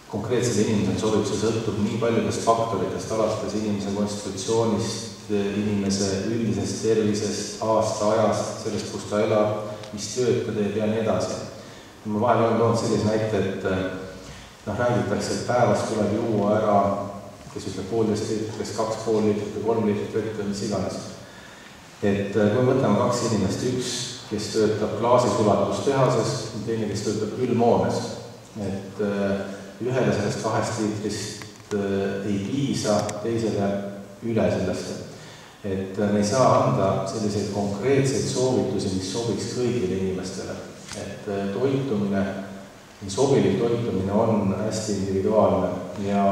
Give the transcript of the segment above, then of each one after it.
konkreetsele inimesele sobib, see sõltub nii paljudest faktoritest, alates inimese konstitutsioonist, inimese üldisest tervisest, aasta-ajast, sellest, kus ta elab, mis tööd ta teeb ja nii edasi. Ma vahel olen toonud sellise näite, et räägitakse, et päevas tuleb juua ära, kes ütleb 1,5 liitrit, kes 2,5 liitrit või 3 liitrit vett või mis iganes. Et kui võtame 2 inimest, üks, kes töötab klaasisulastustehases, teine, kes töötab külmhoones, et ühele sellest 2 liitrist ei piisa, teisele üle sellest. Et me ei saa anda selliseid konkreetseid soovitusi, mis sobiks kõigile inimestele. Et toitumine, sobilik toitumine on hästi individuaalne ja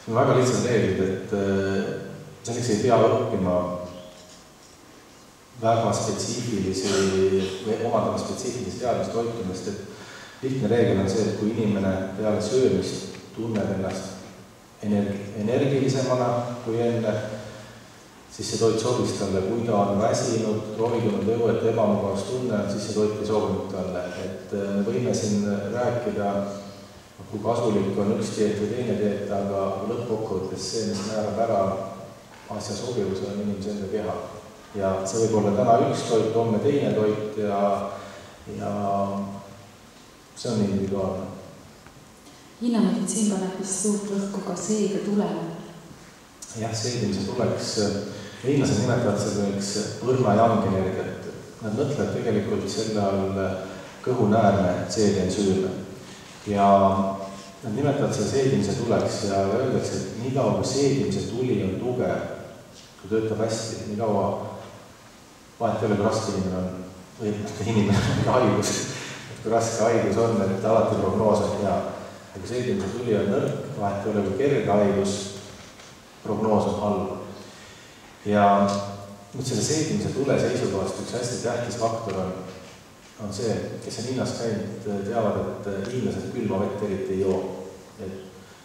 see on väga lihtsalt reeglid, et selleks ei pea õppima väga spetsiifilisi või omandama spetsiifilisi teadmist toitumist, et lihtne reegel on see, et kui inimene peale söömist tunneb ennast energilisemana kui enne, siis see toit sobis talle, kui ta on väsinud, rohigunud õuet ebamugavast tunne, siis see toit ei sobinud talle. Et me võime siin rääkida, kui kasulik on üks dieet või teine dieet, aga lõppkokkuvõttes see, mis määrab ära asja sobivuse, on inimese enda keha. Ja see võib olla täna üks toit, homme teine toit ja see on individuaalne. Hinnameditsiin paneb vist suurt rõhku ka seega tulele. Jah, seedimise tuleks, hiinlased nimetavad selleks õrna-jangenergiat. Nad mõtlevad tegelikult selle all kõhunäärme seediensüüme. Ja nad nimetavad selle seedimise tuleks ja öeldakse, et nii kaua, kui seedimise tuli on tugev, kui töötab hästi, nii kaua vahet ei ole, kui raske inimene on, või inimene on haigus, et kui raske haigus on, et alati prognoos on hea. Ja kui seedimise tuli on nõrk, vahet ei ole, kui kerge haigus, prognoos on halb. Ja nüüd selle seedimise tule seisukohast üks hästi tähtis faktor on see, kes on Hiinas käinud, teavad, et hiinlased külma vett eriti ei joo. Et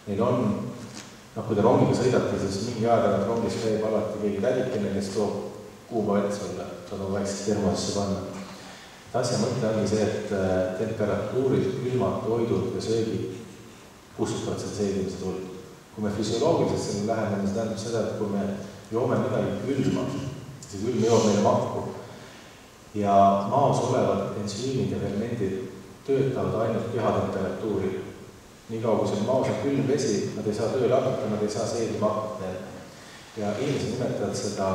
neil on, kui te rongiga sõidate, siis mingi aeg tagant rongis käib alati keegi tädikene, kes toob kuuma vett sulle, saad on väiksest termosesse panna. Asja mõte ongi see, et temperatuurid, külmad, toidud ja söögid kustutavad selle seedimise tuld. Kui me füsioloogiliselt selle läheme, siis tähendab seda, et kui me joome midagi külma, siis külm joob meile mahku ja maos olevad ensüümid ja fermendid töötavad ainult kehatemperatuuril. Nii kaua, kui see maos on külm vesi, nad ei saa tööle hakata, nad ei saa seedima hakata. Ja inimesed nimetavad seda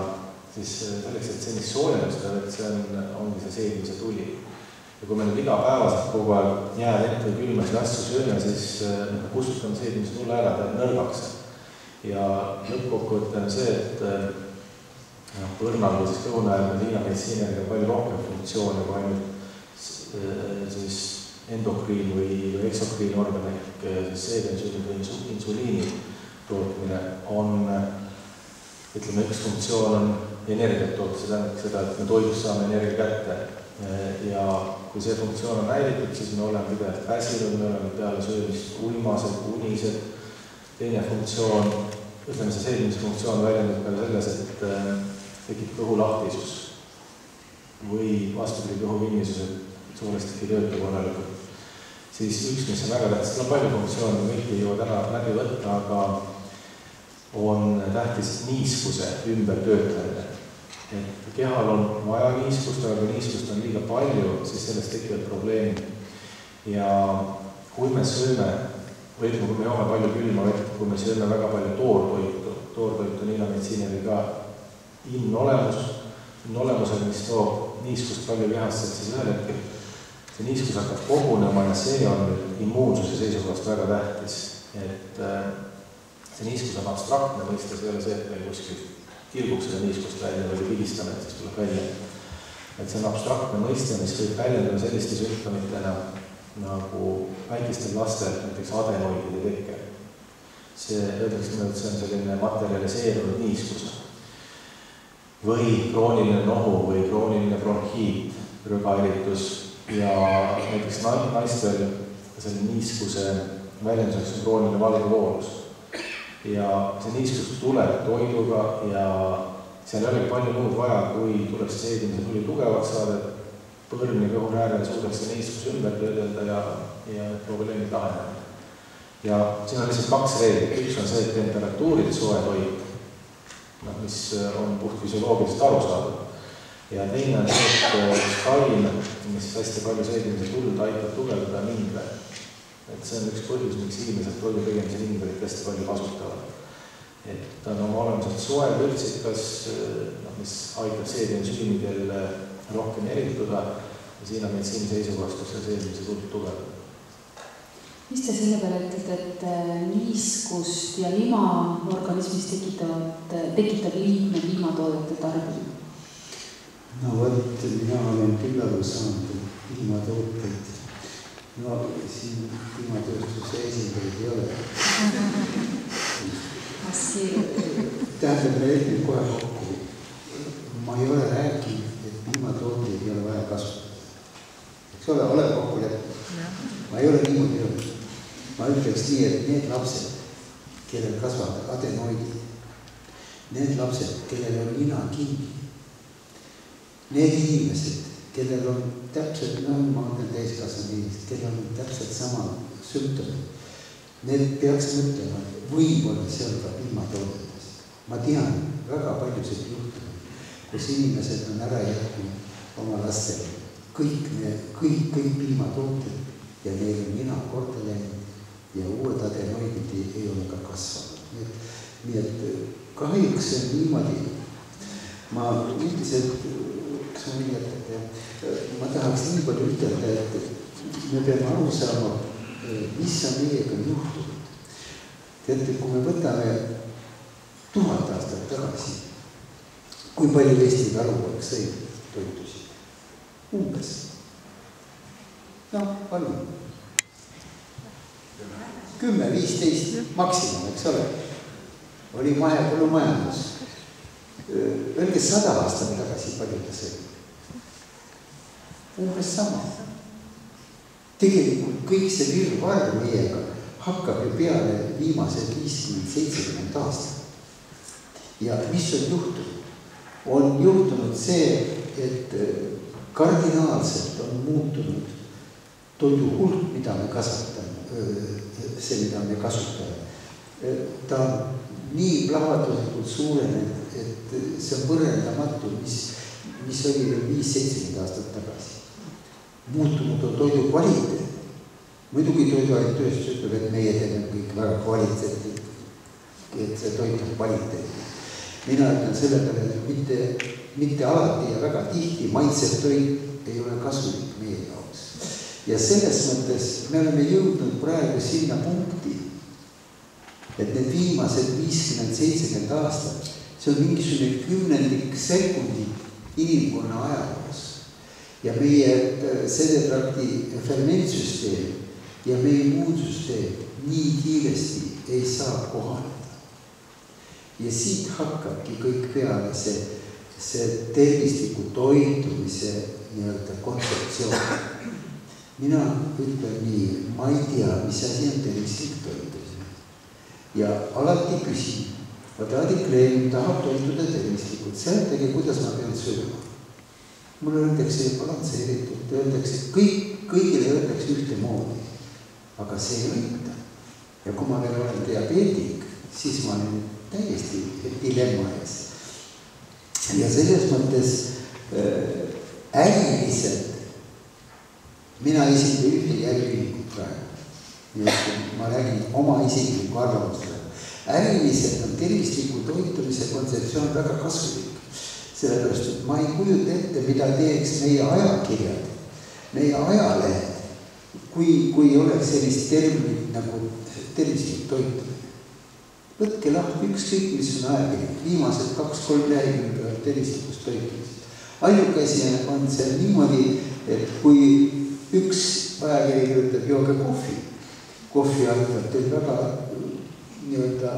siis selleks, et see mis soojeneb seda, et see ongi see seedimise tuli. Ja kui me nüüd igapäevaselt kogu aeg jääd ette külmas ja asju sööme, siis kustutame seedimise tulle ära, ta õrnaks. Ja lõppkokkuvõte on see, et põrnal või siis kõhunäärme hiinameditsiiniga on palju rohkem funktsioone kui ainult siis endokriin või eksokriin organ ehk seediensüümi või insuliini tootmine on, ütleme, üks funktsioon on energiat toota, see tähendab seda, et me toidust saame energia kätte ja kui see funktsioon on häiritud, siis me oleme pidevalt väsinud, me oleme peale söömist uimased, unised. Teine funktsioon, ütleme see seedimise funktsioon väljendab peale selles, et tekib kõhulahtisus või vastupidi kõhuvinnisus, et soolestik ei tööta korralikult. Siis üks, mis on väga tähtis, on palju funktsioone, kõik ei jõua täna läbi võtta, aga on tähtis niiskuse ümbertöötamine. Et kehal on vaja niiskust, aga kui niiskust on liiga palju, siis sellest tekivad probleemid. Ja kui me sööme, või ütleme, kui me joome palju külma vett, kui me sööme väga palju toortoitu on hiinameditsiinil ka innolemusel, mis toob niiskust palju kehasse, siis ühel hetkel see niiskus hakkab kogunema ja see on immuunsuse seisukohast väga tähtis. Et see niiskus on abstraktne mõiste, see ei ole see, et meil kuskil kirguks seda niiskust välja või pigistame, et siis tuleb välja. Et see on abstraktne mõiste, mis võib väljendada selliste sümptomitena nagu väikestel lastel, näiteks adenoidide tekke. See öeldakse, et see on selline materialiseerunud niiskus. Või krooniline nohu või krooniline bronhiit, rõgaeritus ja näiteks naistel selle niiskuse väljenduseks on krooniline valgevoolus. Ja see niiskus tuleb toiduga ja seal ei ole palju muud vaja, kui tuleb see seedimise tuli tugevaks saada, põrn ja kõhunäärel suudaks see niiskus ümber töödelda ja probleemid laheneda. ja siin on lihtsalt 2 reeglit. Üks on see, et temperatuurid soe toit, mis on puhtfüsioloogiliselt aru saada. Ja teine on see, et skain, mis hästi palju seedimise tuld aitab tugevdada ningre. Et see on üks põhjus, miks inimesed toidu tegemise ningreid hästi palju kasutavad. Et ta on oma olemuselt soe vürtsikas, mis aitab seediensüümidel rohkem erituda ja siin on meditsiini seisukohast see seedimise tuld tugevdada. Mis te selle peale ütlete, et niiskust ja lima organismis tekitab liigne liimatoodete tarbimine? No võt, mina olen küll aru saanud, et liimatooteid, no siin liimatööstuse esindajaid ei ole. Tähendab, me lepime kohe kokku. Ma ei ole rääkinud, et liimatooteid ei ole vaja kasutada. Eks ole kokku lepime. Ma ei ole niimoodi öelnud. Ma ütleks nii, et need lapsed, kellel kasvavad adenoidid, need lapsed, kellel on nina kinni, need inimesed, kellel on täpselt, ma mõtlen täiskasvanud inimesed, kellel on täpselt sama sümptomid, need peaks mõtlema, võib-olla seal ka piimatoodetes. Ma tean väga paljusid juhtumeid, kus inimesed on ära jätnud oma lastele kõik piimatooted ja neil on nina korda läinud ja uued adenoidid ei ole ka kasvanud. Nii et kahjuks on niimoodi. Ma üldiselt, kas ma võin ma tahaks nii palju ütelda, et me peame aru saama, mis on meiega juhtunud. Teate, kui me võtame 1000 aastat tagasi, kui palju Eesti talupõlg sõi toitusi? Umbes. Palju. 10-15 maksimum, eks ole. Oli põllumajandus. Öelge 100 aastat tagasi palju ta sõi. Umbes sama. Tegelikult kõik see virvarr meiega hakkab ju peale viimased 50-70 aastat. Ja mis on juhtunud? On juhtunud see, et kardinaalselt on muutunud toidu hulk, mida me kasvatame, see, mida me kasutame. Ta on nii plahvatuslikult suurenenud, et see on võrreldamatu, mis oli 5-70 aastat tagasi. Muutunud on toidu kvaliteet. Muidugi toiduainetööstus ütleb, et meie teeme kõik väga kvaliteetlik, et see toit on kvaliteet. Mina ütlen selle peale, et mitte alati ja väga tihti maitsev toit ei ole kasulik meie jaoks. Ja selles mõttes me oleme jõudnud praegu sinna punkti, et need viimased 50-70 aastat, see on mingisugune 10 sekundi inimkonna ajaloos. Ja meie sedetrakti fermentsüsteem ja meie immuunsüsteem nii kiiresti ei saa kohaneda. Ja siit hakkabki kõik peale see tervisliku toitumise nii-öelda kontseptsioon. Mina ütlen nii, ma ei tea, mis asi on tervislik toitumine. Ja alati küsin, Adik Lenin tahab toituda tervislikult, seletage, kuidas ma pean sööma. Mulle öeldakse balansseeritud, öeldakse, kõigile öeldakse ühtemoodi, aga see ei õigta. Ja kui ma veel olen diabeetik, siis ma olen täiesti dilemma ees. Ja selles mõttes äriliselt mina esinda ühtegi äriühingut praegu. Ma räägin oma isikliku arvamusele. Äriliselt on tervisliku toitumise kontseptsioon väga kasulik. Sellepärast, et ma ei kujuta ette, mida teeks meie ajakirjad, meie ajalehed, kui oleks sellist terminit nagu tervislik toitumine. Võtke lahti ükskõik, mis on ajakirjad, viimased 2-3 lehekülge tervislikust toitumist. Ainukesi on see niimoodi, et kui üks ajakiri kirjutab jooge kohvi aitab teil väga nii-öelda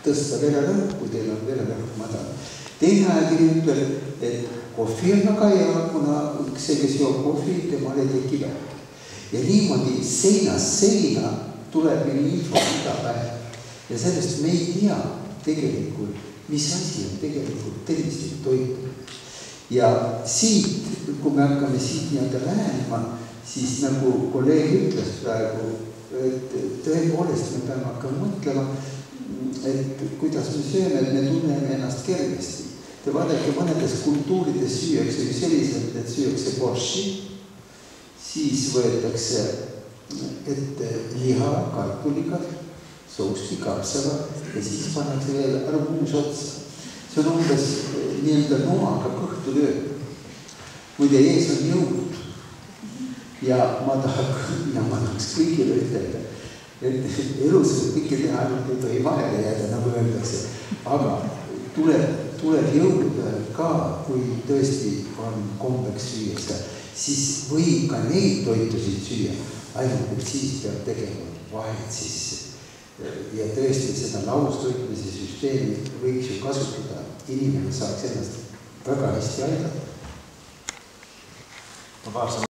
tõsta vererõhk, kui teil on vererõhk madal. Teine ajakiri ütleb, et kohvi on väga hea, kuna see, kes joob kohvi, temale tekib äkki. Ja niimoodi seinast seina tuleb meil info iga päev. Ja sellest me ei tea tegelikult, mis asi on tegelikult tervislik toitumine. Ja siit, kui me hakkame siit nii-öelda lähenema, siis nagu kolleeg ütles praegu, tõepoolest me peame hakkama mõtlema, et kuidas me sööme, et me tunneme ennast kergesti. Te vaadake, mõnedes kultuurides süüakse selliselt, et süüakse borši, siis võetakse ette liha, kartuliga, souski, kapsava ja siis pannakse veel arbuus otsa. See on umbes nii-öelda noaga kõhtu lööb. Muide, ees on jõud. Ja ma tahaks kõigile ütelda, et elus võib kõike teha, ainult ei tohi vahele jääda, nagu öeldakse. Aga tuleb jõud ka, kui tõesti on kombeks süüa, siis võib ka neid toitusid süüa, ainult et siis peab tegema vahet sisse. Ja tõesti seda laustoitmise süsteemi võiks ju kasutada. Inimene saaks ennast väga hästi aidata.